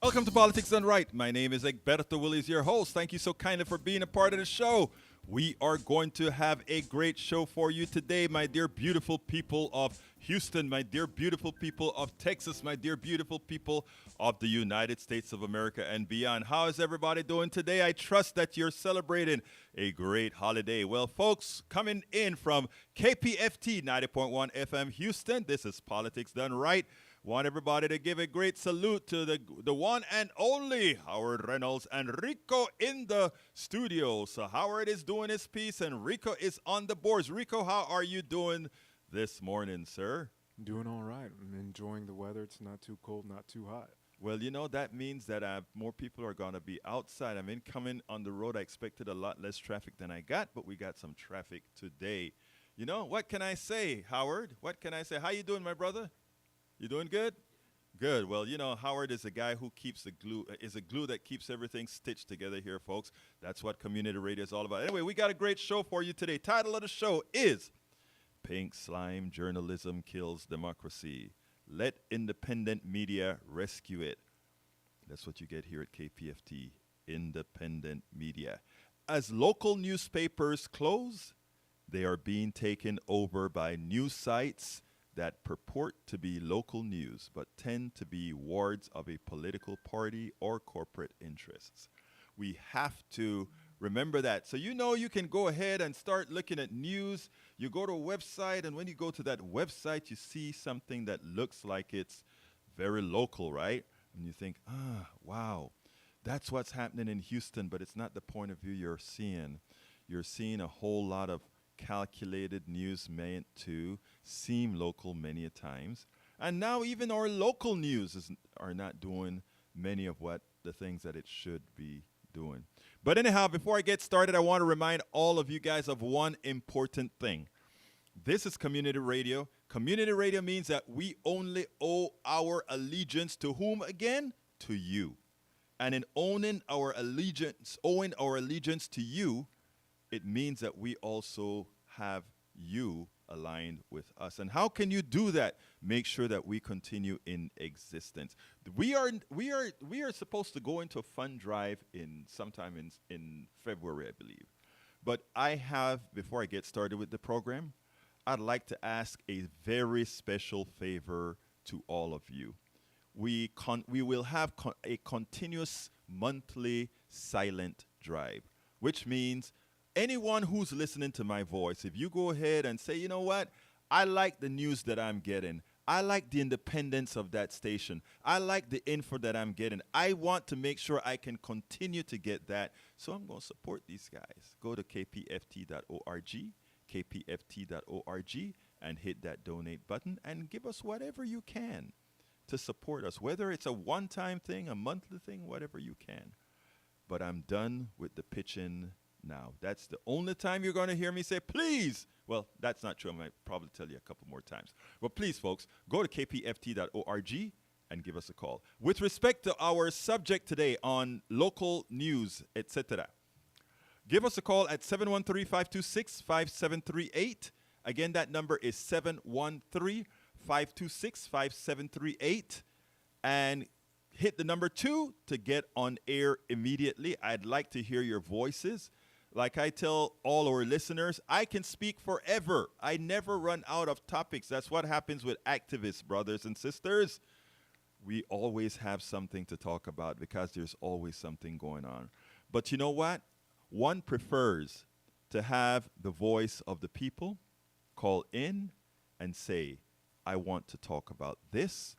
Welcome to Politics Done Right. My name is Egberto Willies, your host. Thank you so kindly for being a part of the show. We are going to have a great show for you today, my dear beautiful people of Houston, my dear beautiful people of Texas, my dear beautiful people of the United States of America and beyond. How is everybody doing today? I trust that you're celebrating a great holiday. Well, folks, coming in from KPFT 90.1 FM Houston, this is Politics Done Right. Want everybody to give a great salute to the one and only Howard Reynolds and Rico in the studio. So Howard is doing his piece and Rico is on the boards. Rico, how are you doing this morning, sir? Doing all right. I'm enjoying the weather. It's not too cold, not too hot. Well, you know, that means that more people are going to be outside. I mean, coming on the road, I expected a lot less traffic than I got, but we got some traffic today. You know, what can I say, Howard? What can I say? How you doing, my brother? You doing good? Good. Well, you know, Howard is a guy who keeps the glue, is a glue that keeps everything stitched together here, folks. That's what community radio is all about. Anyway, we got a great show for you today. Title of the show is Pink Slime Journalism Kills Democracy. Let independent media rescue it. That's what you get here at KPFT, independent media. As local newspapers close, they are being taken over by news sites that purport to be local news but tend to be wards of a political party or corporate interests. We have to remember that. So you know you can go ahead and start looking at news. You go to a website, and when you go to that website, you see something that looks like it's very local, right? And you think, wow, that's what's happening in Houston, but it's not the point of view you're seeing. You're seeing a whole lot of calculated news meant to seem local many a times. And now even our local news are not doing many of what the things that it should be doing. But anyhow, before I get started, I want to remind all of you guys of one important thing. This is community radio. Community radio means that we only owe our allegiance to whom again? To you. And in owing our allegiance to you, it means that we also have you aligned with us. And how can you do that? Make sure that we continue in existence. We are supposed to go into a fund drive sometime in February, I believe. But I have, before I get started with the program, I'd like to ask a very special favor to all of you. We will have a continuous monthly silent drive, which means anyone who's listening to my voice, if you go ahead and say, you know what, I like the news that I'm getting. I like the independence of that station. I like the info that I'm getting. I want to make sure I can continue to get that. So I'm going to support these guys. Go to kpft.org, kpft.org, and hit that donate button and give us whatever you can to support us, whether it's a one-time thing, a monthly thing, whatever you can. But I'm done with the pitching now. That's the only time you're going to hear me say, please. Well, that's not true. I might probably tell you a couple more times. But please, folks, go to kpft.org and give us a call. With respect to our subject today on local news, etc., give us a call at 713-526-5738. Again, that number is 713-526-5738. And hit the number 2 to get on air immediately. I'd like to hear your voices. Like I tell all our listeners, I can speak forever. I never run out of topics. That's what happens with activists, brothers and sisters. We always have something to talk about because there's always something going on. But you know what? One prefers to have the voice of the people call in and say, I want to talk about this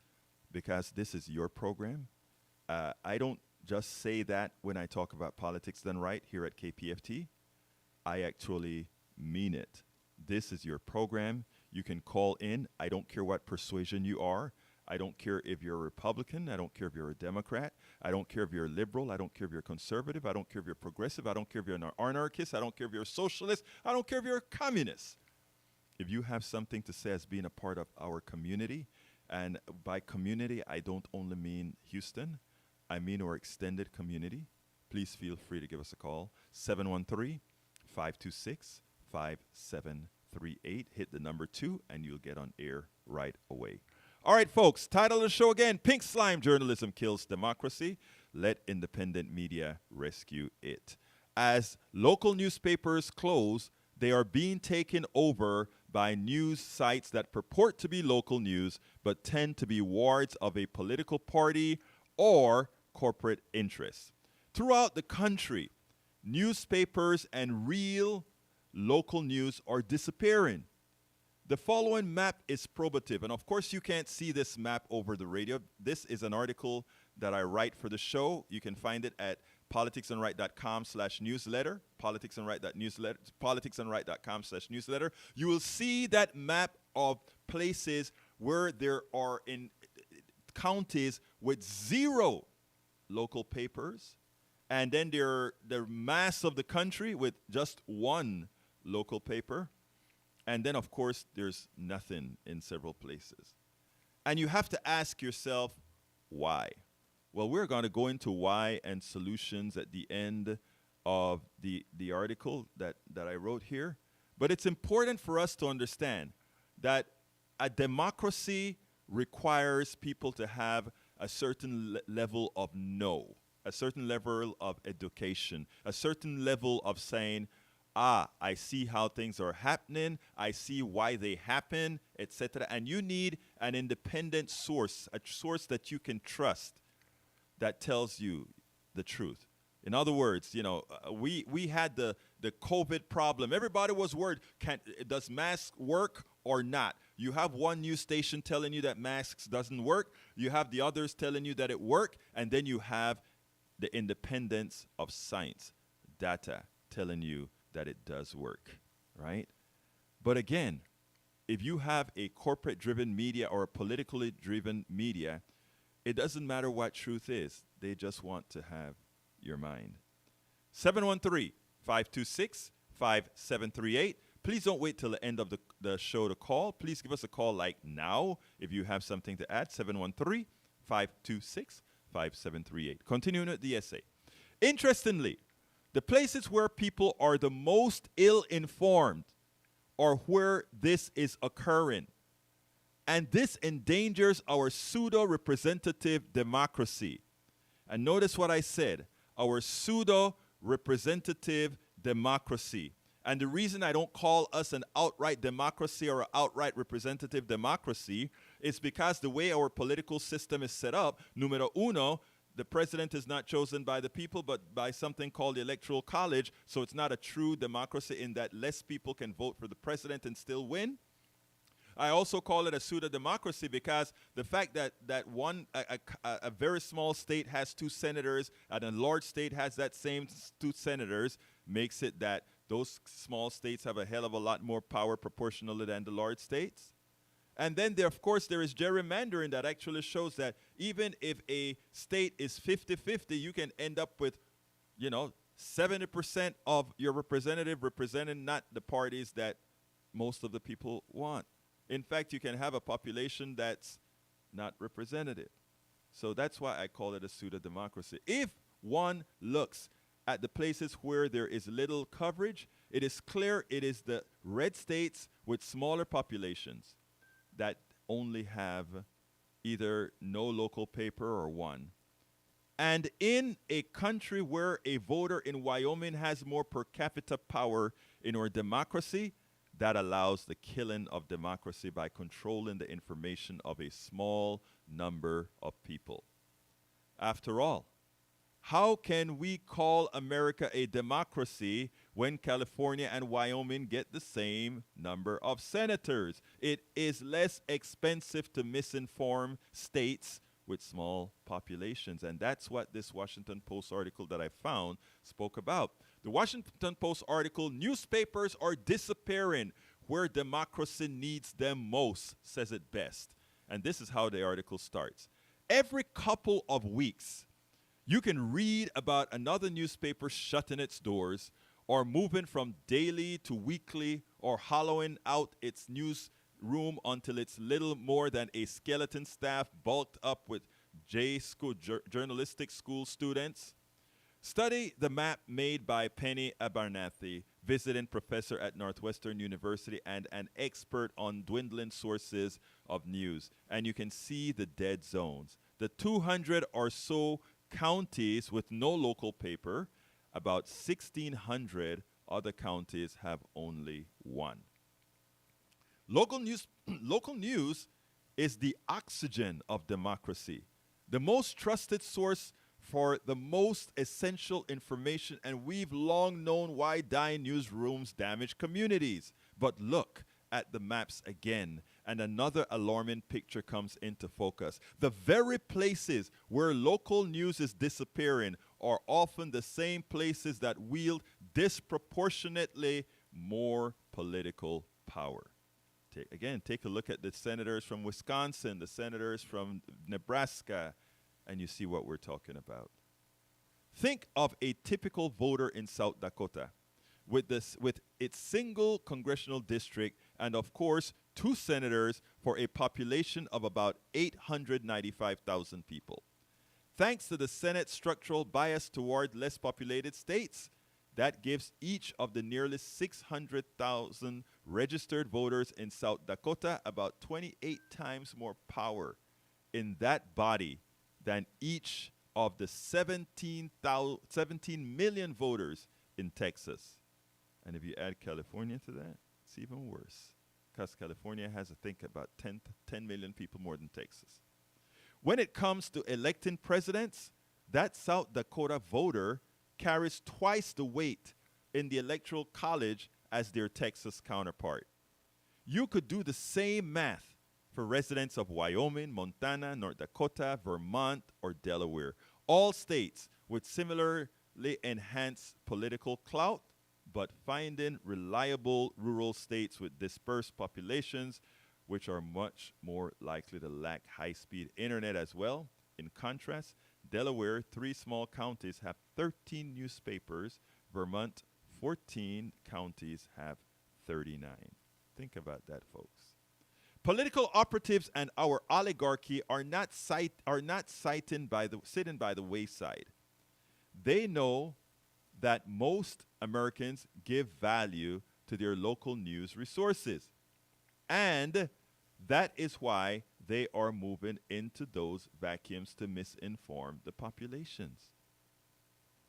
because this is your program. I don't just say that when I talk about Politics Done Right here at KPFT. I actually mean it. This is your program. You can call in. I don't care what persuasion you are. I don't care if you're a Republican. I don't care if you're a Democrat. I don't care if you're a liberal. I don't care if you're conservative. I don't care if you're progressive. I don't care if you're an anarchist. I don't care if you're a socialist. I don't care if you're a communist. If you have something to say as being a part of our community, and by community, I don't only mean Houston. I mean our extended community. Please feel free to give us a call, 713-526-5738. Hit the number 2, and you'll get on air right away. All right, folks, title of the show again, Pink Slime Journalism Kills Democracy. Let independent media rescue it. As local newspapers close, they are being taken over by news sites that purport to be local news but tend to be wards of a political party or corporate interests. Throughout the country, newspapers and real local news are disappearing. The following map is probative, and of course you can't see this map over the radio. This is an article that I write for the show. You can find it at politicsandright.com/newsletter, politicsandright.com/newsletter. You will see that map of places where there are in counties with 0 local papers, and then there are the mass of the country with just 1 local paper. And then, of course, there's nothing in several places. And you have to ask yourself, why? Well, we're going to go into why and solutions at the end of the article that I wrote here. But it's important for us to understand that a democracy requires people to have a certain level of know, a certain level of education, a certain level of saying, I see how things are happening, I see why they happen, etc. And you need an independent source, a source that you can trust, that tells you the truth. In other words, we had the COVID problem. Everybody was worried, does masks work or not? You have one news station telling you that masks doesn't work. You have the others telling you that it work. And then you have the independence of science, data telling you that it does work, right? But again, if you have a corporate-driven media or a politically driven media, it doesn't matter what truth is. They just want to have your mind. 713-526-5738. Please don't wait till the end of the show to call. Please give us a call like now if you have something to add. 713-526-5738. Continuing with the essay. Interestingly, the places where people are the most ill-informed are where this is occurring. And this endangers our pseudo-representative democracy. And notice what I said, our pseudo-representative democracy. And the reason I don't call us an outright democracy or an outright representative democracy is because the way our political system is set up, numero uno, the president is not chosen by the people, but by something called the Electoral College. So it's not a true democracy in that less people can vote for the president and still win. I also call it a pseudo-democracy because the fact that a very small state has 2 senators and a large state has that same 2 senators makes it that those small states have a hell of a lot more power proportionally than the large states. And then, of course, there is gerrymandering that actually shows that even if a state is 50-50, you can end up with, 70% of your representative representing not the parties that most of the people want. In fact, you can have a population that's not representative. So that's why I call it a pseudo-democracy. If one looks at the places where there is little coverage, it is clear it is the red states with smaller populations that only have either no local paper or 1. And in a country where a voter in Wyoming has more per capita power in our democracy, that allows the killing of democracy by controlling the information of a small number of people. After all, how can we call America a democracy when California and Wyoming get the same number of senators? It is less expensive to misinform states with small populations. And that's what this Washington Post article that I found spoke about. The Washington Post article, newspapers are disappearing where democracy needs them most, says it best. And this is how the article starts. Every couple of weeks, you can read about another newspaper shutting its doors or moving from daily to weekly or hollowing out its newsroom until it's little more than a skeleton staff bulked up with journalistic school students. Study the map made by Penny Abernathy, visiting professor at Northwestern University and an expert on dwindling sources of news, and you can see the dead zones. The 200 or so counties with no local paper, about 1,600 other counties have only one. Local news, local news is the oxygen of democracy, the most trusted source for the most essential information, and we've long known why dying newsrooms damage communities. But look at the maps again, and another alarming picture comes into focus. The very places where local news is disappearing are often the same places that wield disproportionately more political power. Take a look at the senators from Wisconsin, the senators from Nebraska, and you see what we're talking about. Think of a typical voter in South Dakota with its single congressional district and, of course, 2 senators for a population of about 895,000 people. Thanks to the Senate's structural bias toward less populated states, that gives each of the nearly 600,000 registered voters in South Dakota about 28 times more power in that body than each of the 17 million voters in Texas. And if you add California to that, it's even worse, because California has, I think, about 10 million people more than Texas. When it comes to electing presidents, that South Dakota voter carries twice the weight in the Electoral College as their Texas counterpart. You could do the same math for residents of Wyoming, Montana, North Dakota, Vermont, or Delaware, all states with similarly enhanced political clout, but finding reliable rural states with dispersed populations, which are much more likely to lack high-speed internet as well. In contrast, Delaware, 3 small counties have 13 newspapers. Vermont, 14 counties have 39. Think about that, folks. Political operatives and our oligarchy are not sitting by the wayside. They know that most Americans give value to their local news resources. And that is why they are moving into those vacuums to misinform the populations.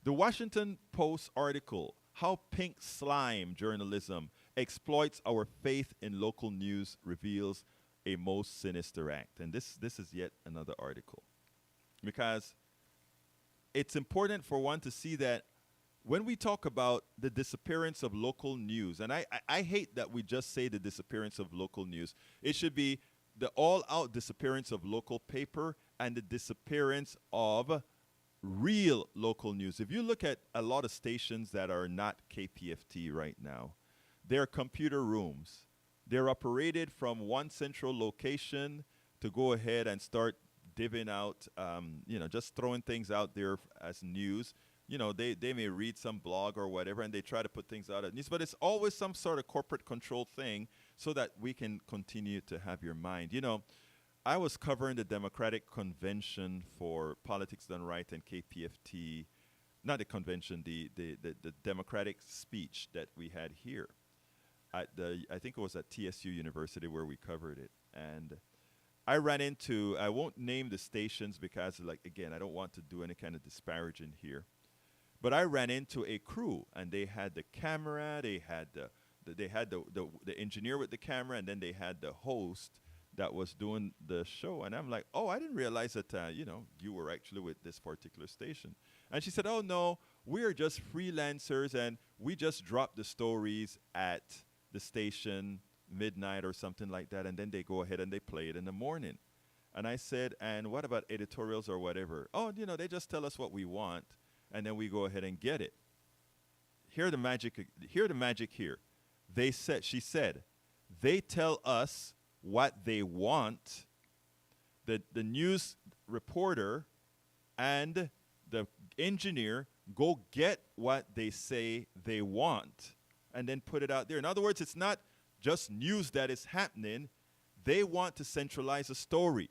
The Washington Post article, How Pink Slime Journalism Exploits Our Faith in Local News, reveals a most sinister act. And this is yet another article. Because it's important for one to see that when we talk about the disappearance of local news, and I hate that we just say the disappearance of local news. It should be the all-out disappearance of local paper and the disappearance of real local news. If you look at a lot of stations that are not KPFT right now, they're computer rooms. They're operated from one central location to go ahead and start divvying out, just throwing things out there as news. They may read some blog or whatever, and they try to put things out as news, but it's always some sort of corporate control thing so that we can continue to have your mind. I was covering the Democratic Convention for Politics Done Right and KPFT, not the convention, the Democratic speech that we had here at I think it was at TSU University where we covered it. And I ran into, I won't name the stations because, again, I don't want to do any kind of disparaging here. But I ran into a crew, and they had the camera, they had the engineer with the camera, and then they had the host that was doing the show. And I'm like, oh, I didn't realize that, you were actually with this particular station. And she said, oh, no, we're just freelancers, and we just drop the stories at the station midnight or something like that, and then they go ahead and they play it in the morning. And I said, and what about editorials or whatever? Oh, they just tell us what we want, and then we go ahead and get it. Hear the magic here. She said, they tell us what they want. The news reporter and the engineer go get what they say they want and then put it out there. In other words, it's not just news that is happening. They want to centralize a story.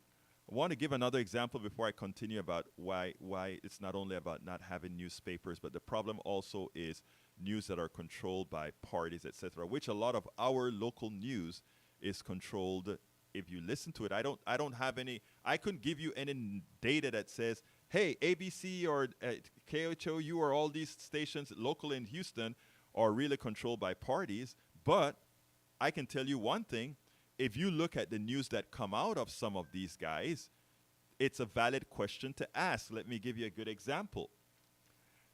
I want to give another example before I continue about why it's not only about not having newspapers, but the problem also is news that are controlled by parties, etc., which a lot of our local news is controlled if you listen to it, I don't have any. I couldn't give you any data that says, hey, ABC or KHOU or all these stations local in Houston are really controlled by parties. But I can tell you one thing: if you look at the news that come out of some of these guys, it's a valid question to ask. Let me give you a good example.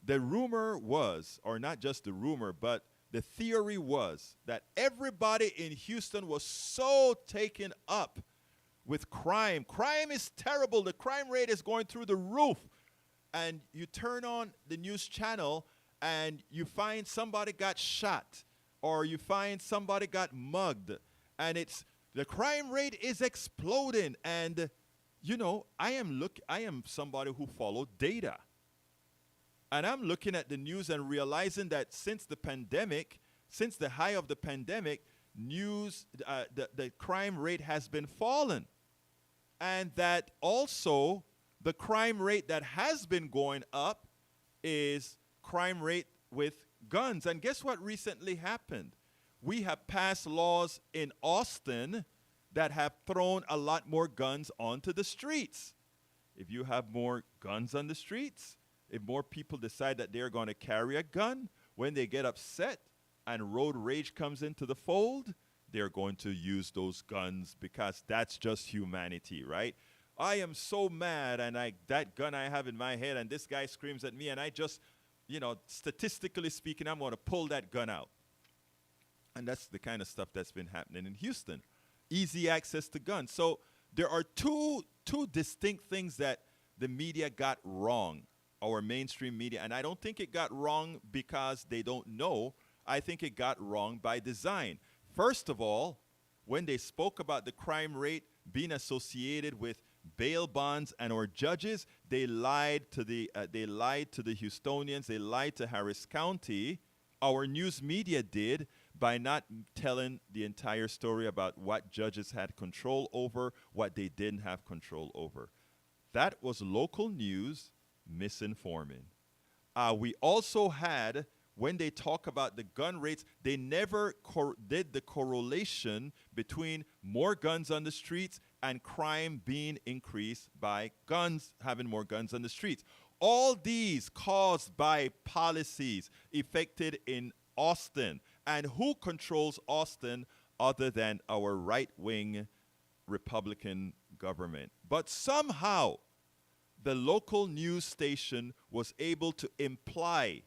The rumor was, or not just the rumor, but the theory was that everybody in Houston was so taken up with crime. Crime is terrible. The crime rate is going through the roof. And you turn on the news channel and you find somebody got shot or you find somebody got mugged, and it's the crime rate is exploding. And you know, I am somebody who followed data. And I'm looking at the news and realizing that since the pandemic, since the high of the pandemic, the crime rate has been falling. And that also the crime rate that has been going up is crime rate with guns. And guess what recently happened? We have passed laws in Austin that have thrown a lot more guns onto the streets. If you have more guns on the streets, if more people decide that they're going to carry a gun, when they get upset and road rage comes into the fold, they're going to use those guns because that's just humanity, right? I am so mad, and that gun I have in my head, and this guy screams at me, and I just, statistically speaking, I'm going to pull that gun out. And that's the kind of stuff that's been happening in Houston. Easy access to guns. So there are two distinct things that the media got wrong, our mainstream media. And I don't think it got wrong because they don't know. I think it got wrong by design. First of all, when they spoke about the crime rate being associated with bail bonds and our judges, they lied to the Houstonians. They lied to Harris County. Our news media did by not telling the entire story about what judges had control over, what they didn't have control over. That was local news misinforming. We also had, when they talk about the gun rates, they never did the correlation between more guns on the streets and crime being increased by guns, having more guns on the streets. All these caused by policies effected in Austin. And who controls Austin other than our right-wing Republican government? But somehow, the local news station was able to imply,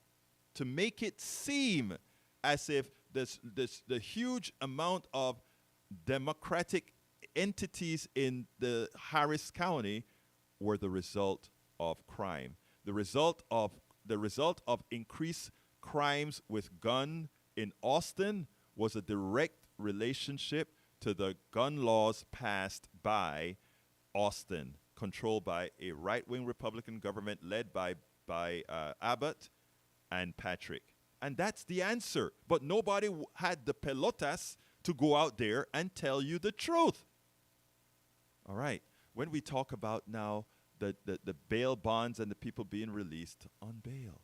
to make it seem as if the huge amount of Democratic entities in the Harris County were the result of crime. The result of increased crimes with gun in Austin was a direct relationship to the gun laws passed by Austin, controlled by a right-wing Republican government led by Abbott and Patrick. And that's the answer. But nobody had the pelotas to go out there and tell you the truth. All right. When we talk about now the bail bonds and the people being released on bail,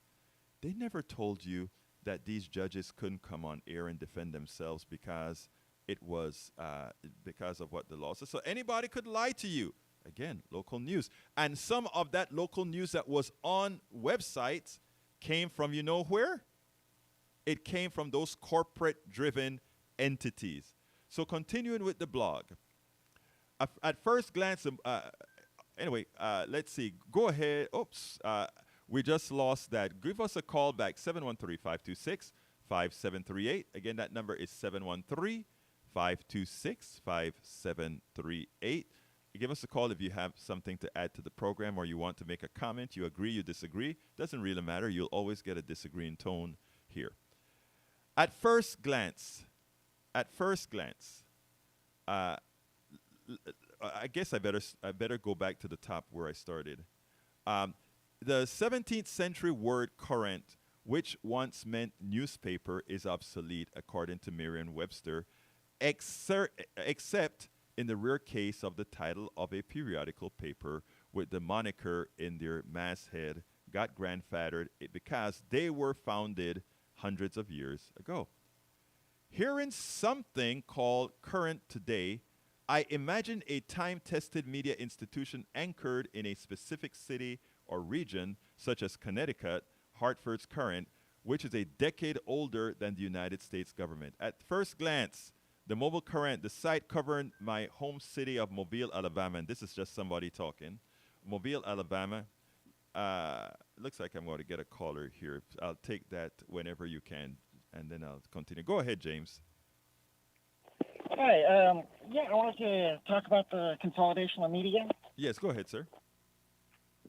they never told you that these judges couldn't come on air and defend themselves because it was because of what the law says. So anybody could lie to you. Again, local news. And some of that local news that was on websites came from, you know where? It came from those corporate-driven entities. So continuing with the blog. At first glance, let's see. Go ahead. Oops. We just lost that. Give us a call back, 713-526-5738. Again, that number is 713-526-5738. Give us a call if you have something to add to the program or you want to make a comment. You agree, you disagree. Doesn't really matter. You'll always get a disagreeing tone here. At first glance, I guess I better go back to the top where I started. The 17th century word current, which once meant newspaper, is obsolete according to Merriam-Webster, except in the rare case of the title of a periodical paper with the moniker in their masthead got grandfathered because they were founded hundreds of years ago. Hearing something called current today I imagine a time-tested media institution anchored in a specific city or region, such as Connecticut, Hartford's Current, which is a decade older than the United States government. At first glance, the Mobile Current, the site covering my home city of Mobile, Alabama, and this is just somebody talking. Mobile, Alabama. Looks like I'm going to get a caller here. I'll take that whenever you can, and then I'll continue. Go ahead, James. Hi. Yeah, I wanted to talk about the consolidation of media. Yes, go ahead, sir.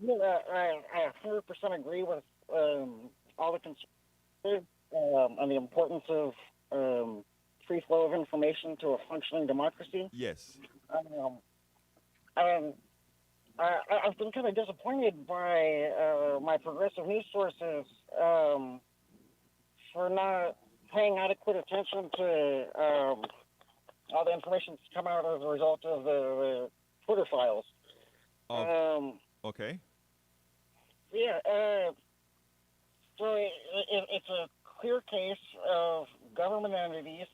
Yeah, I 100% agree with all the concerns on the importance of free flow of information to a functioning democracy. Yes. I've been kind of disappointed by my progressive news sources for not paying adequate attention to all the information that's come out as a result of the Twitter files. Okay. Yeah, so it's a clear case of government entities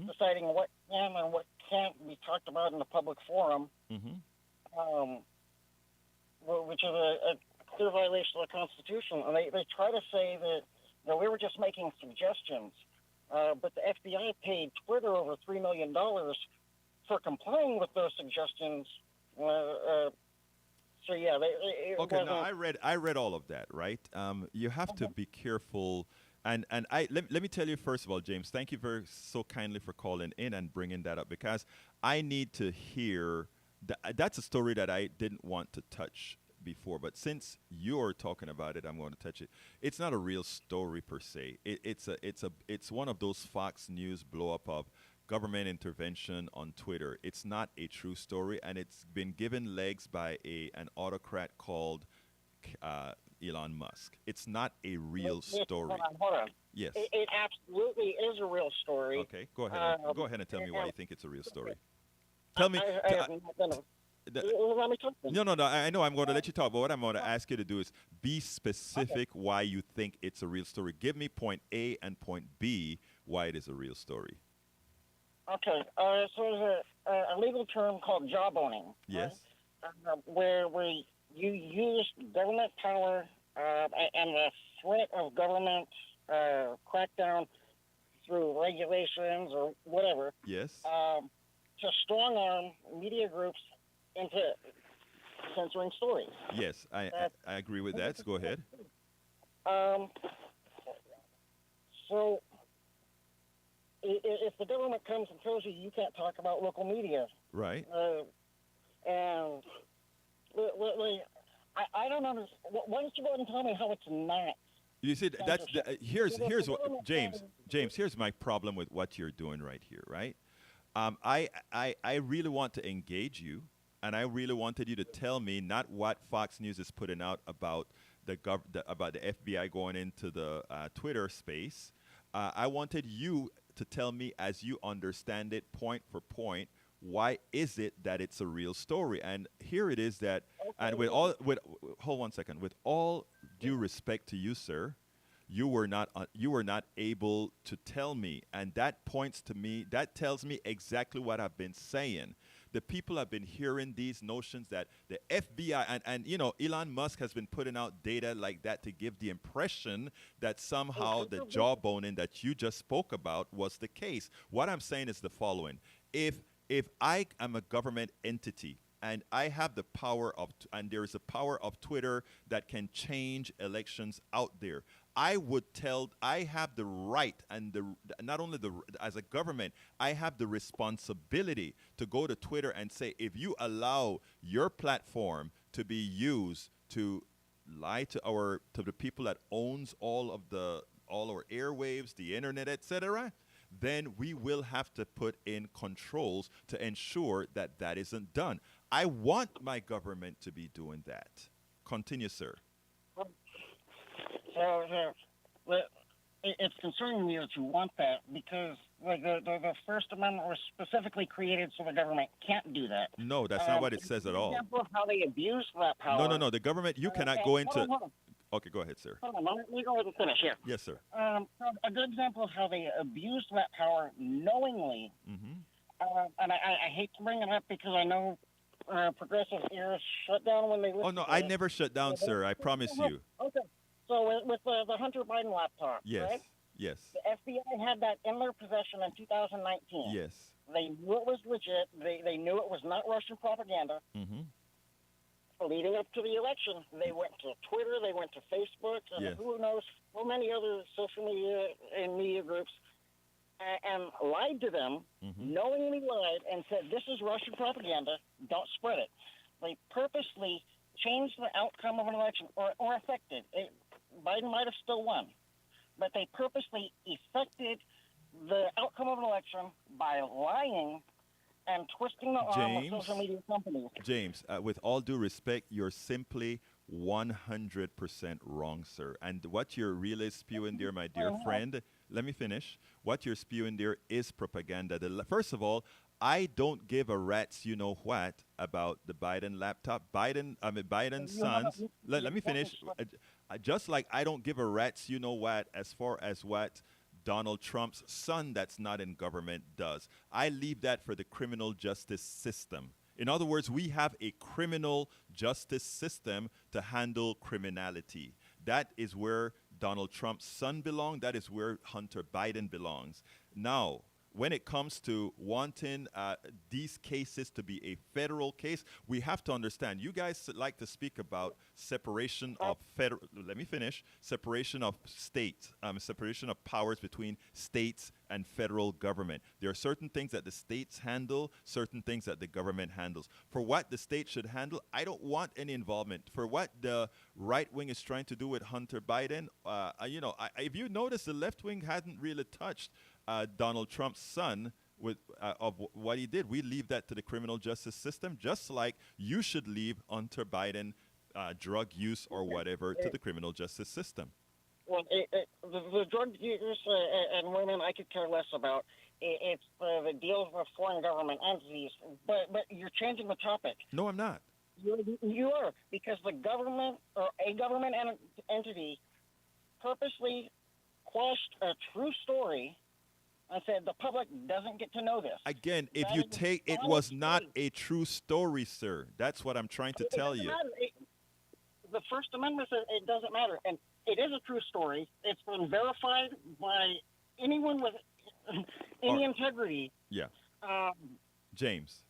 deciding what can and what can't be talked about in the public forum, which is a clear violation of the Constitution. And they try to say that we were just making suggestions, but the FBI paid Twitter over $3 million for complying with those suggestions. So yeah, okay. Now I read all of that, right? You have to be careful, and let me tell you first of all, James, thank you so kindly for calling in and bringing that up, because I need to hear that's a story that I didn't want to touch before, but since you're talking about it, I'm going to touch it. It's not a real story per se. It's one of those Fox News blow up of government intervention on Twitter. It's not a true story, and it's been given legs by an autocrat called Elon Musk. It's not a real story. Hold on. Yes. It absolutely is a real story. Okay, go ahead. Go ahead and tell me why you think it's a real story. Tell me. No. I know I'm going to let you talk, but what I'm going to ask you to do is be specific why you think it's a real story. Give me point A and point B why it is a real story. Okay, so there's a legal term called jawboning. Yes. Right? Where you use government power and the threat of government crackdown through regulations or whatever. Yes. To strong arm media groups into censoring stories. Yes, I agree with that. So go ahead. So if the government comes and tells you can't talk about local media, right? And I don't understand. Why don't you go ahead and tell me how it's not? You see, that's here's what James. Here's my problem with what you're doing right here, right? I really want to engage you, and I really wanted you to tell me not what Fox News is putting out about about the FBI going into the Twitter space. I wanted you to tell me, as you understand it, point for point, why is it that it's a real story? And here it is that, and hold 1 second, with all due respect to you, sir, you were not able to tell me, and that points to me, that tells me exactly what I've been saying. The people have been hearing these notions that the FBI and you know, Elon Musk has been putting out data like that to give the impression that somehow the jawboning that you just spoke about was the case. What I'm saying is the following: if I am a government entity and I have the power of, and there is a power of Twitter that can change elections out there, I have the right, and not only as a government, I have the responsibility to go to Twitter and say, if you allow your platform to be used to lie to the people that owns all our airwaves, the internet, etc., then we will have to put in controls to ensure that that isn't done. I want my government to be doing that. Continue, sir. So it's concerning me that you want that, because the First Amendment was specifically created so the government can't do that. No, that's not what it says at all. An example of how they abuse that power. No. The government, you cannot go into. Hold on. Okay, go ahead, sir. Hold on, let me go ahead and finish here. Yes, sir. So a good example of how they abused that power knowingly I hate to bring it up because I know progressive ears shut down when they Oh listen no, to I it. never shut down, sir. I promise you. Okay. So with the Hunter Biden laptop, Yes, right? yes, The FBI had that in their possession in 2019. yes. They knew it was legit. They knew it was not Russian propaganda. Mm-hmm. Leading up to the election, they went to Twitter, they went to Facebook, and Yes. who knows, so many other social media and media groups, and lied to them, Mm-hmm. knowingly lied, and said, this is Russian propaganda, don't spread it. They purposely changed the outcome of an election, or affected. Biden might have still won, but they purposely affected the outcome of an election by lying and twisting the arm of social James, media companies. James, with all due respect, you're simply 100% wrong, sir. And what you're really spewing there, my dear friend, let me finish. What you're spewing there is propaganda. First of all, I don't give a rat's you know what about the Biden laptop. Biden's sons. Let me finish. Just like I don't give a rat's you know what as far as what Donald Trump's son that's not in government does. I leave that for the criminal justice system. In other words, we have a criminal justice system to handle criminality. That is where Donald Trump's son belongs. That is where Hunter Biden belongs. Now, when it comes to wanting these cases to be a federal case, we have to understand. You guys like to speak about separation of federal. Let me finish. Separation of states, separation of powers between states and federal government. There are certain things that the states handle, certain things that the government handles. For what the state should handle, I don't want any involvement. For what the right wing is trying to do with Hunter Biden, if you notice, the left wing hadn't really touched Donald Trump's son with what he did. We leave that to the criminal justice system, just like you should leave Hunter Biden drug use or whatever to the criminal justice system. Well, the drug use and women, I could care less about. It's the deals with foreign government entities. But you're changing the topic. No, I'm not. You are, because the government or a government entity purposely quashed a true story and said the public doesn't get to know this. Again, if That you is take, it honest was not truth. a true story, sir. That's what I'm trying to It tell doesn't you. matter. The First Amendment says it doesn't matter, and it is a true story. It's been verified by anyone with any integrity. Yeah, Um, James.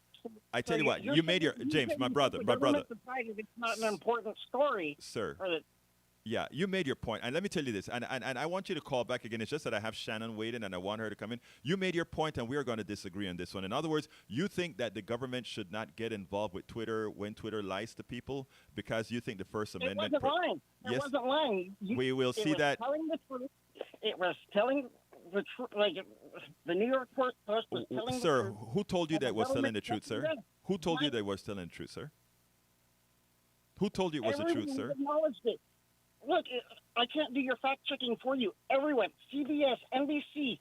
I so tell you what, you're you made your saying- James, my brother, the my brother, government decided it's not an important story. sir. Or that Yeah, you made your point. And let me tell you this, and I want you to call back again. It's just that I have Shannon waiting and I want her to come in. You made your point, and we are going to disagree on this one. In other words, you think that the government should not get involved with Twitter when Twitter lies to people because you think the First it Amendment. wasn't lying. It Yes. wasn't lying. We will It see was that. telling the truth. It was telling the truth. Like the New York Post was telling Sir, the truth. who told you and that the was telling government the truth, sir? kept it in. Who told you Right. they were telling the truth, sir? Who told you it was the truth, Everyone sir? acknowledged it. Look, I can't do your fact checking for you. Everyone, CBS, NBC,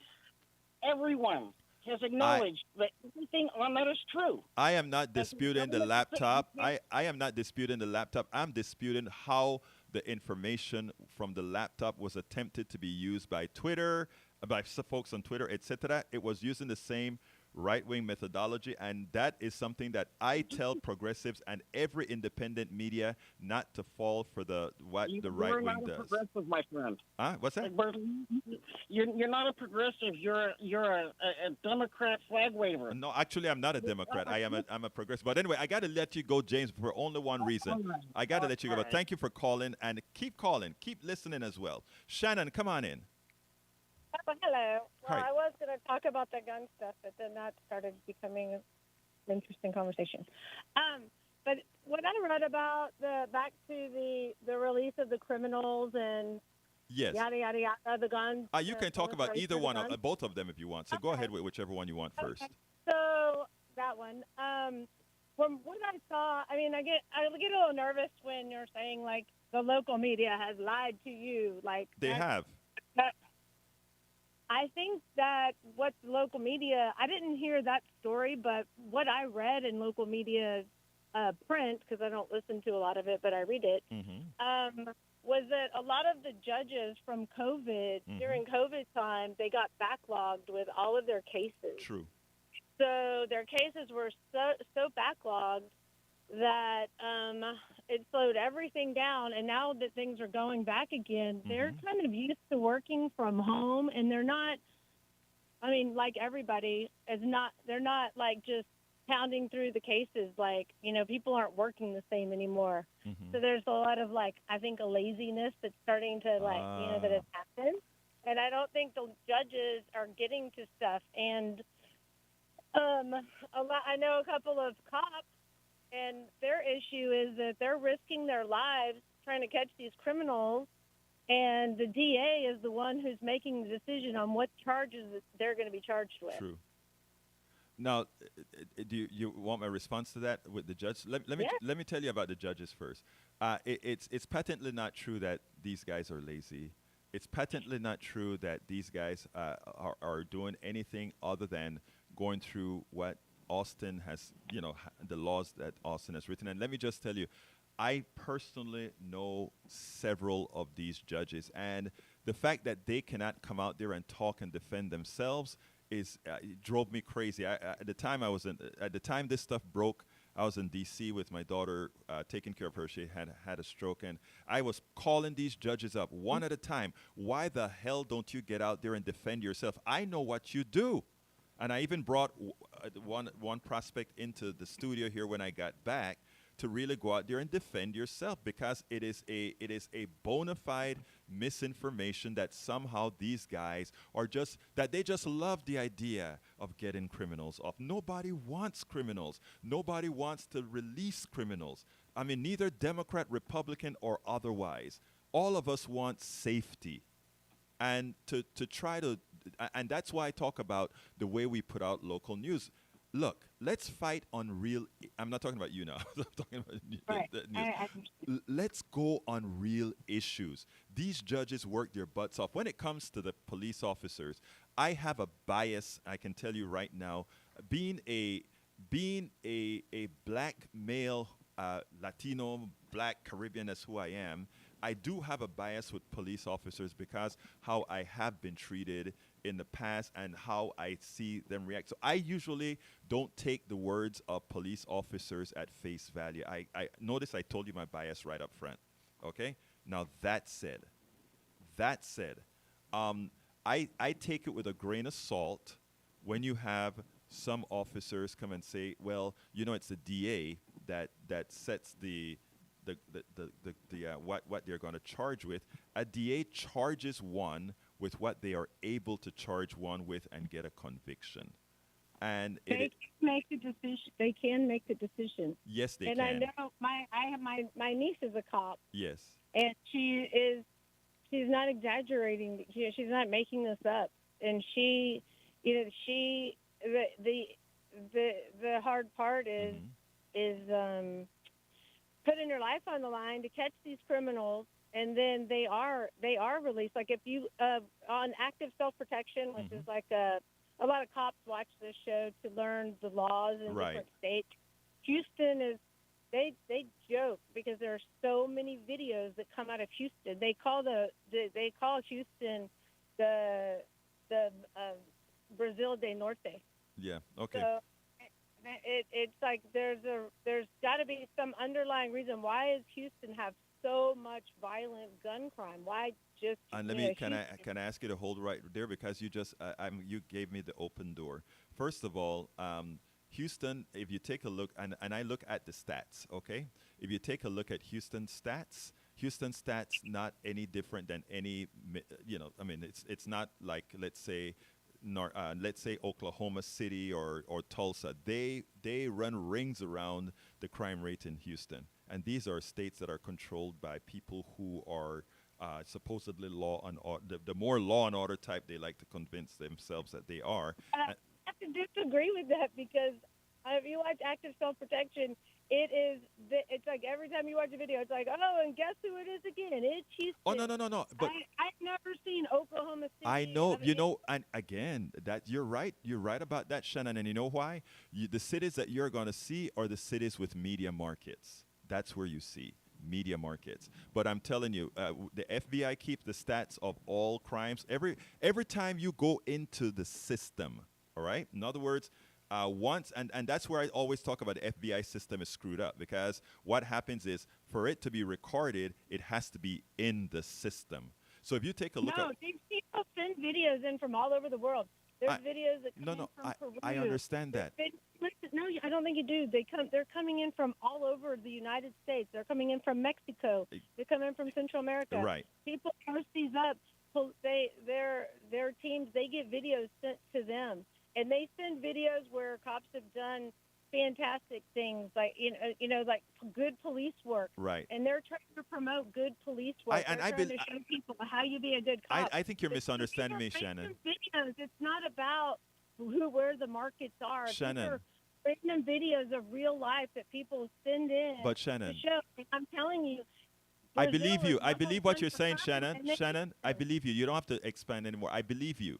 everyone has acknowledged that everything on that is true. I am not That's disputing the government- laptop. I am not disputing the laptop. I'm disputing how the information from the laptop was attempted to be used by Twitter, by some folks on Twitter, etc. It was using the same right-wing methodology, and that is something that I tell progressives and every independent media not to fall for what the right You're wing not a does. progressive, my friend. Huh? What's that? You're not a progressive. You're a Democrat flag waver. No, actually, I'm not a Democrat. I'm a progressive. But anyway, I got to let you go, James, for only one reason. All right. I got to let you go. All But right. thank you for calling, and keep calling. Keep listening as well. Shannon, come on in. Oh, hello. Well, Hi. I was going to talk about the gun stuff, but then that started becoming an interesting conversation. But what I read about back to the release of the criminals and Yes. yada yada yada, the guns. You the can talk about proliferation either of the one, guns. both of them if you want. So go Okay. ahead with whichever one you want first. Okay. So that one. From what I saw, I mean, I get a little nervous when you're saying like the local media has lied to you. Like They have. I think that what the local media, I didn't hear that story, but what I read in local media print, because I don't listen to a lot of it, but I read it, was that a lot of the judges from COVID, during COVID time, they got backlogged with all of their cases. True. So their cases were so backlogged that it slowed everything down. And now that things are going back again, they're kind of used to working from home, and they're not. I mean, like everybody is not. They're not like just pounding through the cases. Like, people aren't working the same anymore. So there's a lot of I think a laziness that's starting to that has happened. And I don't think the judges are getting to stuff. And I know a couple of cops, and their issue is that they're risking their lives trying to catch these criminals, and the DA is the one who's making the decision on what charges that they're going to be charged with. True. Now, do you want my response to that with the judge? Let me tell you about the judges first. It's patently not true that these guys are lazy. It's patently not true that these guys are doing anything other than going through what Austin has, the laws that Austin has written. And let me just tell you, I personally know several of these judges, and the fact that they cannot come out there and talk and defend themselves it drove me crazy. At the time this stuff broke, I was in D.C. with my daughter, taking care of her. She had a stroke, and I was calling these judges up one at a time. Why the hell don't you get out there and defend yourself? I know what you do. And I even brought one prospect into the studio here when I got back to really go out there and defend yourself, because it is a bona fide misinformation that somehow these guys they just love the idea of getting criminals off. Nobody wants criminals. Nobody wants to release criminals. I mean, neither Democrat, Republican, or otherwise. All of us want safety. And to try to, and that's why I talk about the way we put out local news. Look, let's fight on real. I'm not talking about you now. I'm talking about the news. Let's go on real issues. These judges work their butts off. When it comes to the police officers, I have a bias. I can tell you right now. Being a black male, Latino, black Caribbean, that's who I am. I do have a bias with police officers because how I have been treated in the past and how I see them react. So I usually don't take the words of police officers at face value. I notice I told you my bias right up front. Okay? Now that said, I take it with a grain of salt when you have some officers come and say, well, it's the DA that sets what they're going to charge with. A DA charges one with what they are able to charge one with and get a conviction. And they can make the decision. They can make the decision. Yes, they can. And I know my niece is a cop. Yes. And she's not exaggerating. She's not making this up. And the hard part is putting her life on the line to catch these criminals, and then they are released. Like if you on active self-protection, which is like a lot of cops watch this show to learn the laws in different states. Houston is they joke because there are so many videos that come out of Houston. They call they call Houston the Brazil del Norte. Yeah. Okay. So it's like there's got to be some underlying reason. Why does Houston have so much violent gun crime? Why just? And let me can I ask you to hold right there, because you just you gave me the open door. First of all, Houston, if you take a look, and I look at the stats, okay? If you take a look at Houston stats not any different than any, I mean, it's not like, let's say Oklahoma City or Tulsa. They run rings around the crime rate in Houston. And these are states that are controlled by people who are supposedly law and order. The more law and order type they like to convince themselves that they are. I have to disagree with that, because if you watch Active Self-Protection, it's like every time you watch a video, it's like, oh, and guess who it is again? It's Houston. Oh, no. But I've never seen Oklahoma City. I know, and again, that you're right. You're right about that, Shannon. And you know why? The cities that you're going to see are the cities with media markets. That's where you see media markets. But I'm telling you, the FBI keeps the stats of all crimes. Every time you go into the system, all right? In other words, once, and that's where I always talk about the FBI system is screwed up, because what happens is for it to be recorded, it has to be in the system. So if you take a look No, at these people send videos in from all over the world. There's videos that come in from Peru. I understand that. Listen, no, I don't think you do. They're coming in from all over the United States. They're coming in from Mexico. They're coming in from Central America. Right. People post these up. Their teams, they get videos sent to them, and they send videos where cops have done fantastic things, like like good police work. Right. And they're trying to promote good police work. They're trying to show people how you be a good cop. I think you're misunderstanding me, Shannon. Videos. It's not about where the markets are. Shannon. These are random videos of real life that people send in. But Shannon, to show. I'm telling you. I believe you. I Brazil believe is what you're number saying, one Shannon. for Shannon, I believe you. You don't have to expand anymore. I believe you.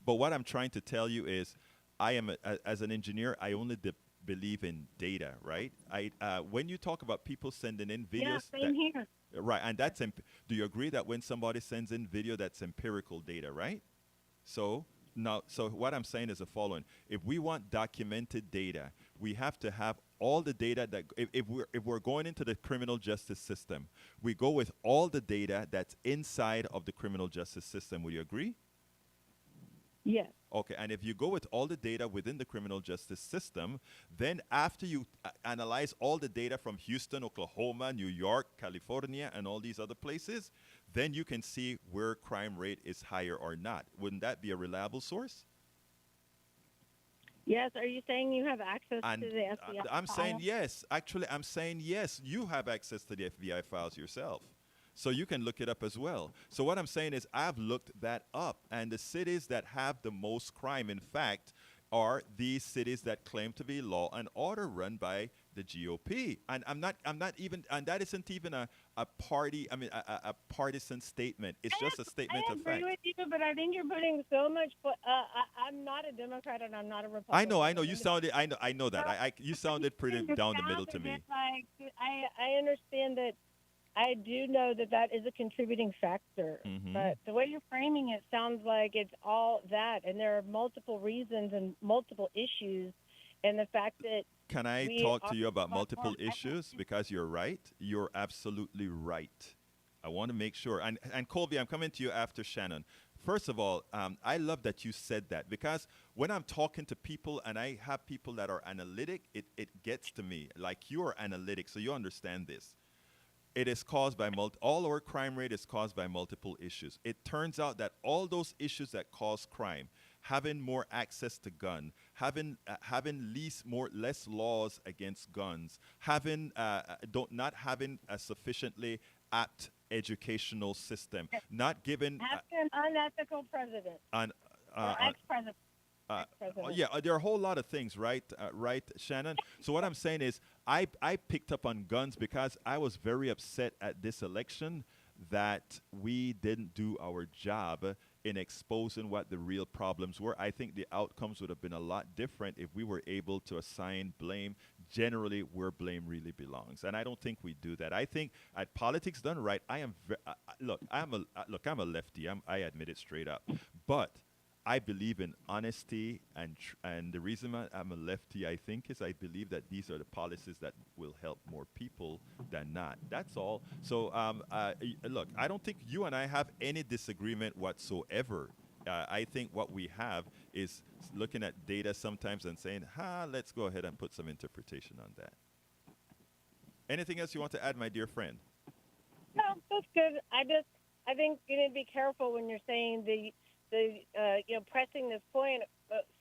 But what I'm trying to tell you is, as an engineer, I only believe in data, right? When you talk about people sending in videos, yeah, same here. Right, and that's do you agree that when somebody sends in video, that's empirical data, right? So what I'm saying is the following: if we want documented data, we have to have all the data that if we're going into the criminal justice system, we go with all the data that's inside of the criminal justice system. Would you agree? Yes. Okay, and if you go with all the data within the criminal justice system, then after you analyze all the data from Houston, Oklahoma, New York, California, and all these other places, then you can see where crime rate is higher or not. Wouldn't that be a reliable source? Yes. Are you saying you have access to the FBI I'm saying files? yes. Actually, I'm saying yes. You have access to the FBI files yourself. So you can look it up as well. So what I'm saying is I've looked that up, and the cities that have the most crime, in fact, are these cities that claim to be law and order run by the GOP. And I'm not even, and that isn't even a party, a partisan statement. It's just a statement of fact. I agree with you, but I think you're putting so much, I'm not a Democrat and I'm not a Republican. I know. You sounded, I know that. You sounded pretty down the middle to me. Like, I understand that. I do know that is a contributing factor, but the way you're framing it sounds like it's all that, and there are multiple reasons and multiple issues, and the fact that Can I talk to you about multiple issues? Because you're right. You're absolutely right. I want to make sure. And Colby, I'm coming to you after Shannon. First of all, I love that you said that, because when I'm talking to people and I have people that are analytic, it gets to me. Like, you are analytic, so you understand this. It is caused by all our crime rate is caused by multiple issues. It turns out that all those issues that cause crime, having more access to gun, having less laws against guns, not having a sufficiently apt educational system, not giving an unethical president, ex-president. There are a whole lot of things, right, Shannon? So what I'm saying is I picked up on guns because I was very upset at this election that we didn't do our job in exposing what the real problems were. I think the outcomes would have been a lot different if we were able to assign blame generally where blame really belongs. And I don't think we do that. I think at politics done right, I'm a lefty. I admit it straight up. But I believe in honesty, and the reason I'm a lefty, I think, is I believe that these are the policies that will help more people than not. That's all. So, look, I don't think you and I have any disagreement whatsoever. I think what we have is looking at data sometimes and saying, let's go ahead and put some interpretation on that. Anything else you want to add, my dear friend? No, that's good. I think you need to be careful when you're saying pressing this point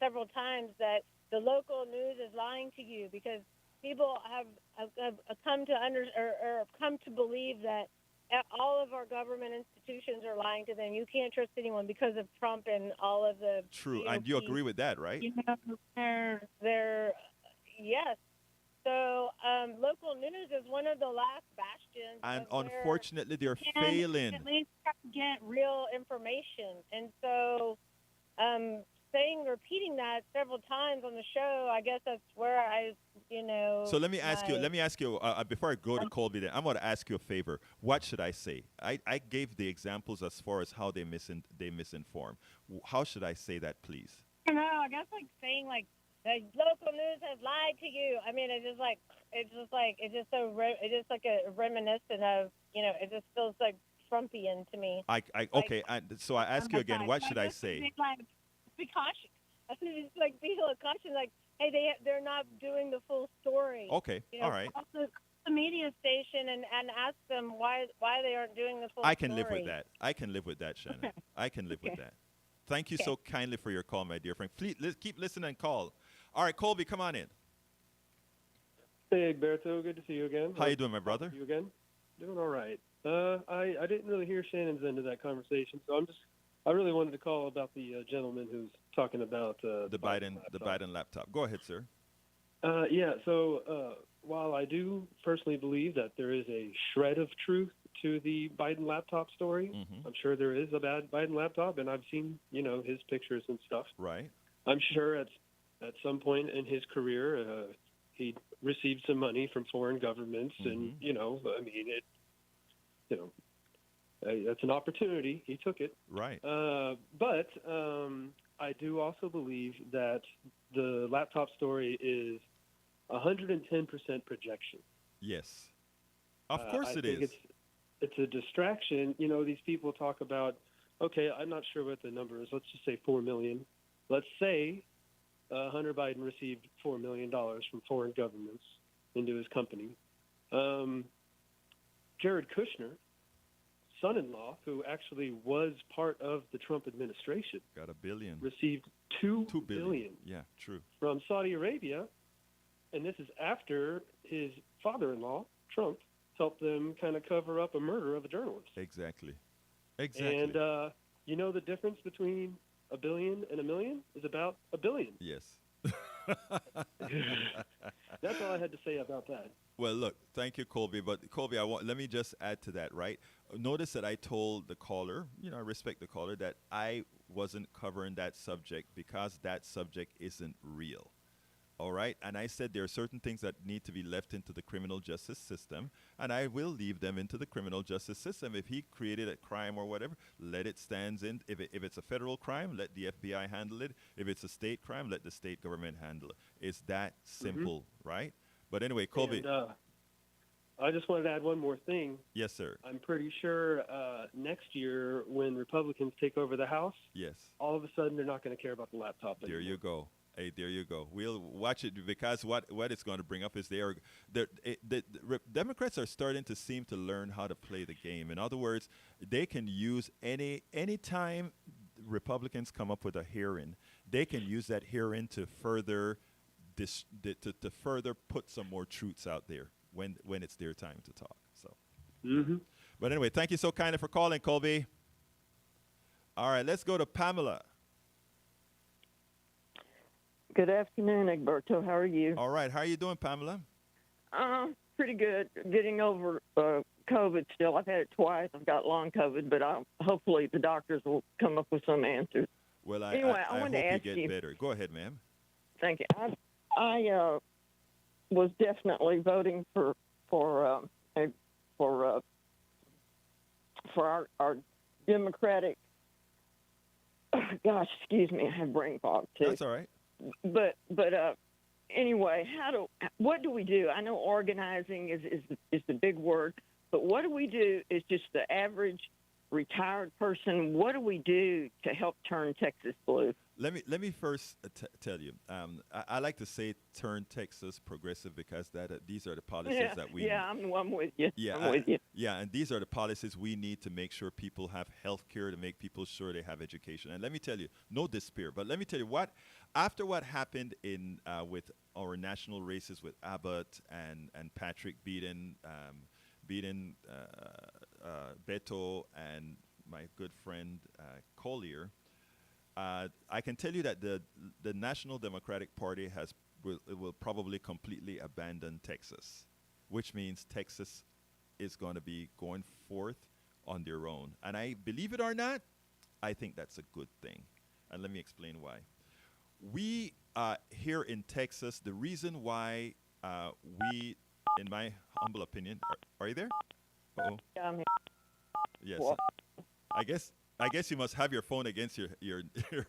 several times that the local news is lying to you, because people have come to believe that all of our government institutions are lying to them. You can't trust anyone because of Trump and all of the True, GOP. and you agree with that, right? They're yes. So local news is one of the last bastions. And unfortunately, they're failing. At least get real information. And so repeating that several times on the show, I guess that's where So let me ask you, before I go to Colby, then I'm going to ask you a favor. What should I say? I gave the examples as far as how they misinform. How should I say that, please? I don't know. I guess saying the local news has lied to you. I mean, it's just like a reminiscent of, it just feels like Trumpian to me. Okay. So I ask you again, what should I just say? like, be cautious. I think it's like be cautious. Like, hey, they're not doing the full story. Okay. All right. Call the media station and ask them why they aren't doing the full story. I can live with that. I can live with that, Shannon. I can live with that. Thank you so kindly for your call, my dear friend. Please keep listening and call. All right, Colby, come on in. Hey, Egberto, good to see you again. How you doing, my brother? You again? Doing all right. I didn't really hear Shannon's end of that conversation, so I really wanted to call about the gentleman who's talking about the Biden laptop. Go ahead, sir. So while I do personally believe that there is a shred of truth to the Biden laptop story, I'm sure there is a bad Biden laptop, and I've seen his pictures and stuff. Right. I'm sure at some point in his career he received some money from foreign governments, and that's an opportunity. He took it. Right. But I do also believe that the laptop story is 110% projection. Yes. Of course it is. It's a distraction. These people talk about, okay, I'm not sure what the number is. Let's just say 4 million. Let's say Hunter Biden received $4 million from foreign governments into his company. Jared Kushner, son-in-law, who actually was part of the Trump administration, got $1 billion. Received $2 billion. Yeah, true. From Saudi Arabia, and this is after his father-in-law, Trump, helped them kind of cover up a murder of a journalist. Exactly. And the difference between $1 billion and $1 million is about $1 billion. Yes. That's all I had to say about that. Well, look, thank you, Colby. But Colby, let me just add to that, right? Notice that I told the caller, I respect the caller, that I wasn't covering that subject because that subject isn't real. All right? And I said there are certain things that need to be left into the criminal justice system, and I will leave them into the criminal justice system. If he created a crime or whatever, let it stand in. If it's a federal crime, let the FBI handle it. If it's a state crime, let the state government handle it. It's that simple, right? But anyway, Colby. And, I just wanted to add one more thing. Yes, sir. I'm pretty sure next year when Republicans take over the House, yes, all of a sudden they're not going to care about the laptop anymore. There you go. Hey, there you go. We'll watch it because what it's going to bring up is the Democrats are starting to seem to learn how to play the game. In other words, they can use any time Republicans come up with a hearing, they can use that hearing to further to further put some more truths out there when it's their time to talk. So, But anyway, thank you so kindly for calling, Colby. All right, let's go to Pamela. Good afternoon, Egberto. How are you? All right. How are you doing, Pamela? Pretty good. Getting over COVID still. I've had it twice. I've got long COVID, but hopefully the doctors will come up with some answers. Well, anyway, I wanted hope to ask you get better. Go ahead, ma'am. Thank you. I was definitely voting for our Democratic. Gosh, excuse me. I have brain fog too. That's all right. But anyway, what do we do? I know organizing is the big word, but what do we do is just the average retired person. What do we do to help turn Texas blue? Let me first tell you. I like to say turn Texas progressive because these are the policies that we. Yeah, I'm with you. Yeah, I'm with you. Yeah, and these are the policies we need to make sure people have health care, to make people sure they have education. And let me tell you, no despair, but let me tell you after what happened with our national races with Abbott and Patrick beating Beto and my good friend Collier. I can tell you that the National Democratic Party will probably completely abandon Texas, which means Texas is going to be going forth on their own. And I believe it or not, I think that's a good thing. And let me explain why. We here in Texas, the reason why we, in my humble opinion, are you there? Uh-oh. Yeah, I'm here. Yes. What? I guess I guess you must have your phone against your your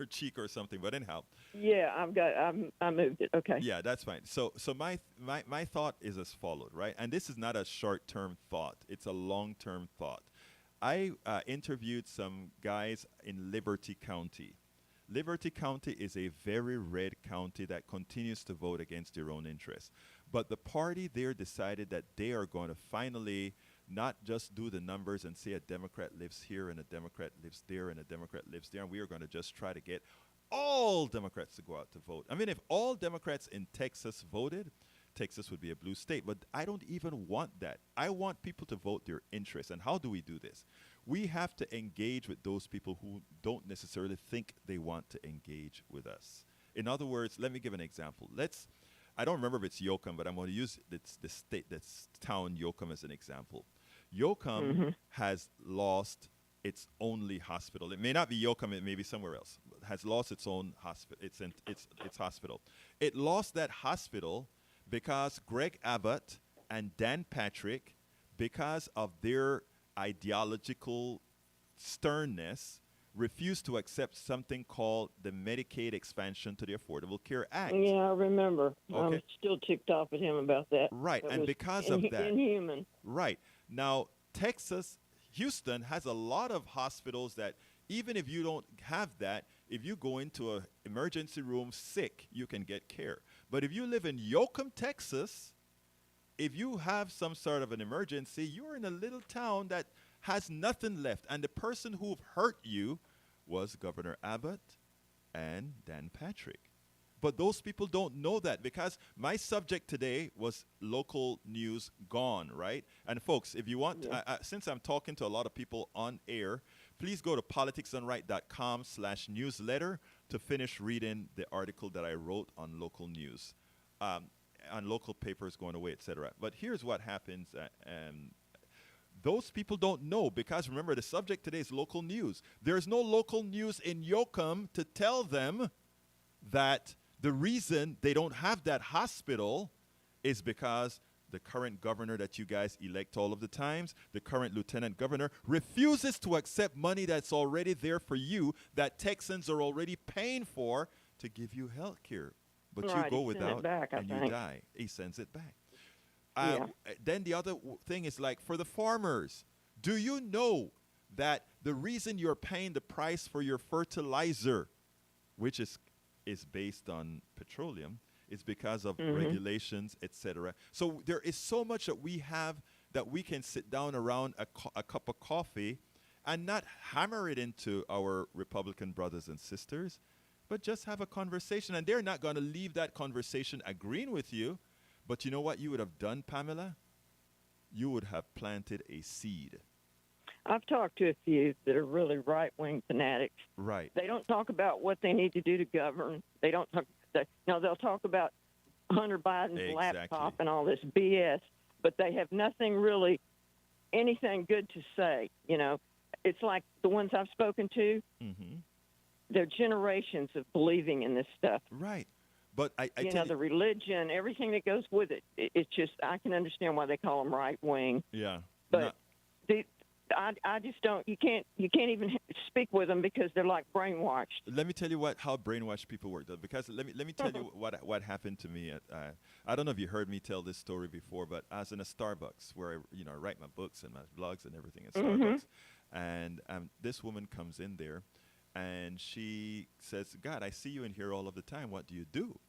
cheek or something. But anyhow, Yeah, I moved it. Okay. yeah, that's fine. So my thought is as followed, right? And this is not a short term thought; it's a long term thought. I interviewed some guys in Liberty County. Liberty County is a very red county that continues to vote against their own interests. But the party there decided that they are going to finally not just do the numbers and say a Democrat lives here and a Democrat lives there and a Democrat lives there, and we are going to just try to get all Democrats to go out to vote. I mean, if all Democrats in Texas voted, Texas would be a blue state. But I don't even want that. I want people to vote their interests. And how do we do this? We have to engage with those people who don't necessarily think they want to engage with us. In other words, let me give an example. I don't remember if it's Yoakum, but I'm going to use this town Yoakum as an example. Yoakum has lost its only hospital. It may not be Yoakum, it may be somewhere else. Has lost its own hospital. Its hospital. It lost that hospital because Greg Abbott and Dan Patrick, because of their ideological sternness, refused to accept something called the Medicaid expansion to the Affordable Care Act. Yeah, I remember. Okay. I'm still ticked off at him about that. Right, That and was because of that, inhuman. right. Now, Houston has a lot of hospitals that even if you don't have that, if you go into an emergency room sick, you can get care. But if you live in Yoakum, Texas, if you have some sort of an emergency, you're in a little town that has nothing left. And the person who hurt you was Governor Abbott and Dan Patrick. But those people don't know that because my subject today was local news gone, right? And folks, if you want, since I'm talking to a lot of people on air, please go to politicsdoneright.com/newsletter to finish reading the article that I wrote on local news, on local papers going away, etc. But here's what happens. Those people don't know because remember, the subject today is local news. There's no local news in Yoakum to tell them that the reason they don't have that hospital is because the current governor that you guys elect all of the times, the current lieutenant governor, refuses to accept money that's already there for you that Texans are already paying for to give you health care. But Right, you go he sent it without back, I and you think. die. He sends it back. Yeah. Then the other thing is like for the farmers, do you know that the reason you're paying the price for your fertilizer, which is based on petroleum, is because of regulations, etc. So there is so much that we have that we can sit down around a cup of coffee and not hammer it into our Republican brothers and sisters, but just have a conversation. And they're not going to leave that conversation agreeing with you. But you know what you would have done, Pamela? You would have planted a seed. I've talked to a few that are really right-wing fanatics. Right. They don't talk about what they need to do to govern. They don't talk. They'll talk about Hunter Biden's Exactly. laptop and all this BS, but they have nothing really, anything good to say. You know, it's like the ones I've spoken to. They're generations of believing in this stuff. Right. But I You tell know, the religion, everything that goes with it. It's just, I can understand why they call them right-wing. yeah. But I just don't. You can't even speak with them because they're like brainwashed. Let me tell you how brainwashed people work, though, because let me tell you what happened to me. I don't know if you heard me tell this story before, but I was in a Starbucks where I write my books and my blogs and everything at Starbucks, and this woman comes in there, and she says, "God, I see you in here all of the time. What do you do?"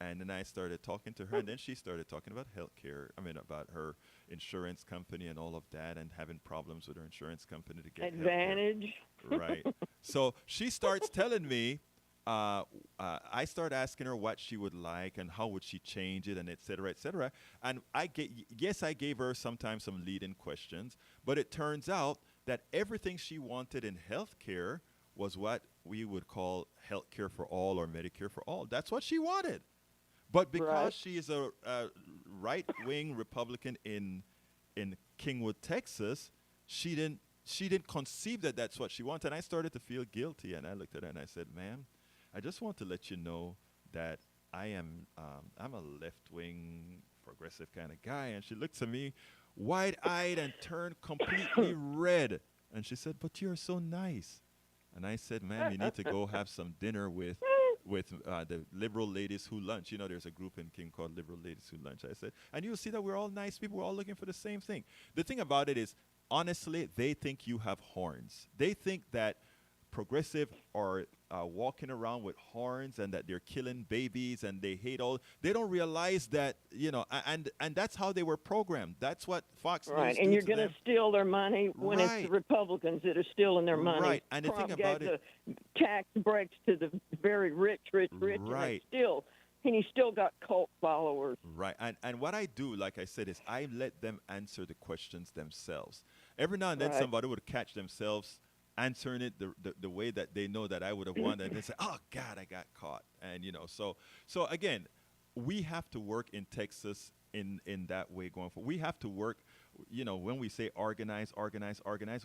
And then I started talking to her, and then she started talking about healthcare. I mean, about her insurance company and all of that, and having problems with her insurance company to get healthcare. Advantage. Right. So she starts telling me, I start asking her what she would like and how would she change it and et cetera, et cetera. And I gave her sometimes some lead-in questions, but it turns out that everything she wanted in healthcare was what we would call healthcare for all or Medicare for all. That's what she wanted. But because Right. she is a right-wing Republican in Kingwood, Texas, she didn't conceive that that's what she wanted. And I started to feel guilty, and I looked at her and I said, "Ma'am, I just want to let you know that I'm a left-wing progressive kind of guy." And she looked at me wide-eyed and turned completely red. And she said, "But you're so nice." And I said, ma'am, you need to go have some dinner with the liberal ladies who lunch. You know, there's a group in King called Liberal Ladies Who Lunch. I said, and you'll see that we're all nice people. We're all looking for the same thing. The thing about it is, honestly, they think you have horns. They think that progressive are walking around with horns and that they're killing babies and they hate all. They don't realize that, you know, and that's how they were programmed. That's what Fox News Right, do and you're to going to them. steal their money when it's Right. the Republicans that are stealing their money. Right, and the Trump thing about gave it, the tax breaks to the very rich, and Right. he still got cult followers. right. And what I do, like I said, is I let them answer the questions themselves. Every now and then Right. somebody would catch themselves answering it the way that they know that I would have won, and they say, "Oh God, I got caught." And you know, so again, we have to work in Texas in that way going forward. We have to work, you know, when we say organize,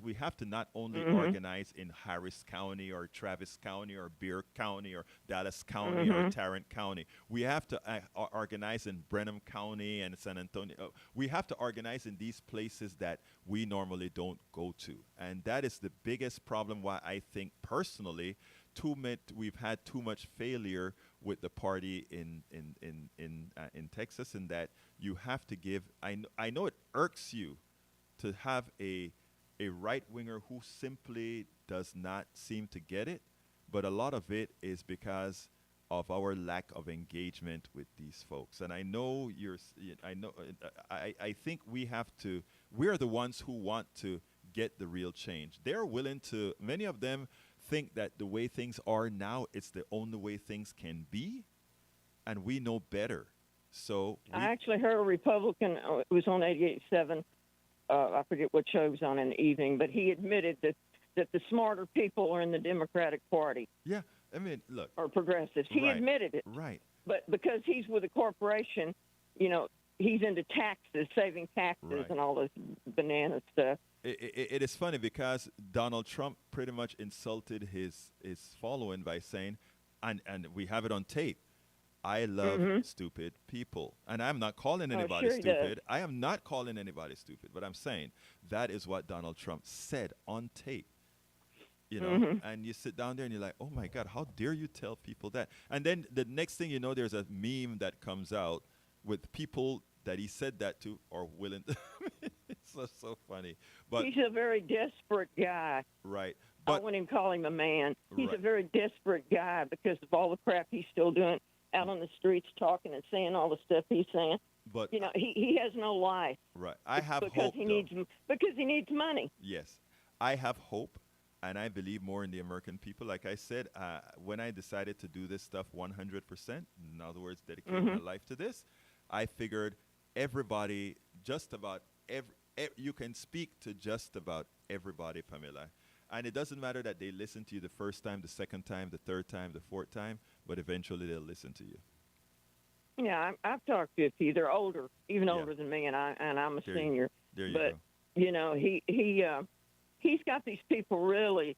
we have to not only organize in Harris County or Travis County or Bear County or Dallas County or Tarrant County. We have to organize in Brenham County and San Antonio. We have to organize in these places that we normally don't go to. And that is the biggest problem why I think personally we've had too much failure with the party in Texas, in that you have to give. I know it irks you to have a right winger who simply does not seem to get it, but a lot of it is because of our lack of engagement with these folks. And I know I think we have to. We're the ones who want to get the real change. They're willing to. Many of them think that the way things are now, it's the only way things can be, and we know better. So I actually heard a Republican, it was on 88.7, I forget what show it was on in the evening, but he admitted that the smarter people are in the Democratic Party. yeah, I mean, look, Or progressives. He Right. admitted it. right, But because he's with a corporation, you know, he's into taxes, saving taxes Right. and all this banana stuff. it is funny because Donald Trump pretty much insulted his following by saying, and we have it on tape, I love stupid people. And I'm not calling anybody sure he does. stupid. I am not calling anybody stupid, but I'm saying that is what Donald Trump said on tape. You know, and you sit down there and you're like, oh my God, how dare you tell people that? And then the next thing you know, there's a meme that comes out with people that he said that to are willing to. It's so funny. But He's a very desperate guy. right. I But wouldn't even call him a man. He's Right. a very desperate guy because of all the crap he's still doing out on the streets, talking and saying all the stuff he's saying. but You know, he has no life right. I have because hope. he though. needs money. Yes, I have hope, and I believe more in the American people. Like I said, when I decided to do this stuff 100%, in other words, dedicate my life to this, I figured everybody, just about you can speak to just about everybody, Pamela. And it doesn't matter that they listen to you the first time, the second time, the third time, the fourth time, but eventually they'll listen to you. Yeah, I've talked to a few. They're older, even Yeah. older than me, and I'm a There you- senior. There you But go. you know, he's got these people really.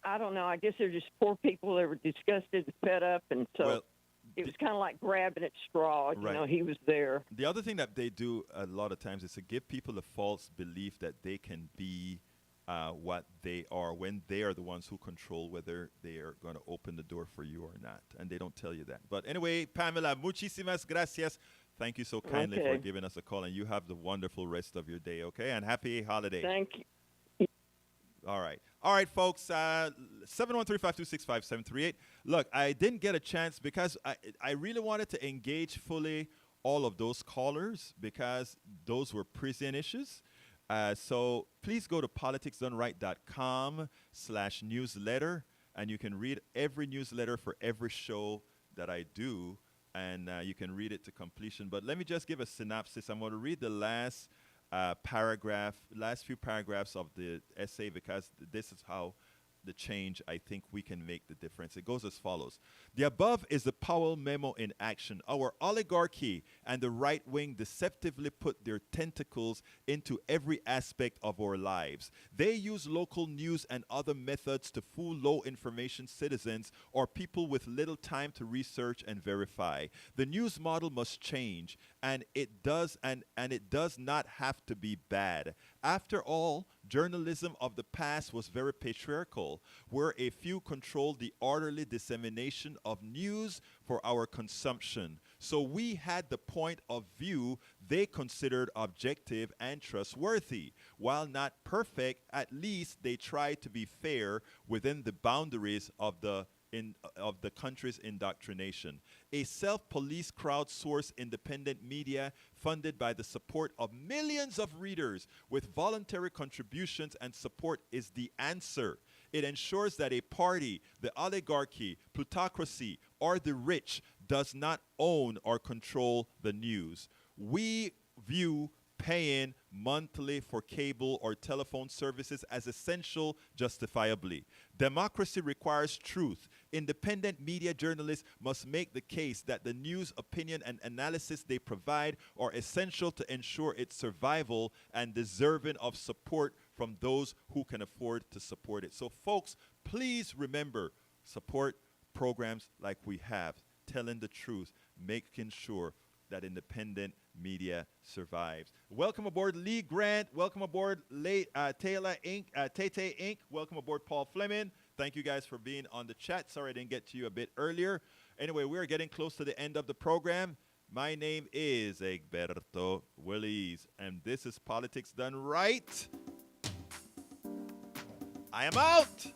I don't know. I guess they're just poor people that were disgusted and fed up, and so Well, it was kind of like grabbing at straw. You Right. know, he was there. the other thing that they do a lot of times is to give people a false belief that they can be what they are when they are the ones who control whether they are going to open the door for you or not. And they don't tell you that. But anyway, Pamela, muchísimas gracias. Thank you so kindly for Okay. giving us a call. And you have the wonderful rest of your day, okay? And happy holiday. Thank you. All right. All right, folks. 713-526-5738. Look, I didn't get a chance because I really wanted to engage fully all of those callers because those were prison issues. So please go to politicsdoneright.com/newsletter, and you can read every newsletter for every show that I do, and you can read it to completion. But let me just give a synopsis. I'm going to read the last few paragraphs of the essay because this is how the change I think we can make the difference. It goes as follows. The above is the Powell memo in action. Our oligarchy and the right wing deceptively put their tentacles into every aspect of our lives. They use local news and other methods to fool low information citizens or people with little time to research and verify. The news model must change, and it does not have to be bad. After all, Journalism of the past was very patriarchal, where a few controlled the orderly dissemination of news for our consumption. So we had the point of view they considered objective and trustworthy. While not perfect, at least they tried to be fair within the boundaries of the country's indoctrination. A self-police crowdsourced independent media funded by the support of millions of readers with voluntary contributions and support is the answer. It ensures that a party, the oligarchy, plutocracy, or the rich does not own or control the news. We view paying monthly for cable or telephone services as essential justifiably. Democracy requires truth. Independent media journalists must make the case that the news, opinion, and analysis they provide are essential to ensure its survival and deserving of support from those who can afford to support it. So, folks, please remember, support programs like we have, telling the truth, making sure that independent media survives. Welcome aboard Lee Grant. Welcome aboard Taylor Inc. Tete Inc. Welcome aboard Paul Fleming. Thank you guys for being on the chat. Sorry I didn't get to you a bit earlier. Anyway, we're getting close to the end of the program. My name is Egberto Willies, and this is Politics Done Right. I am out.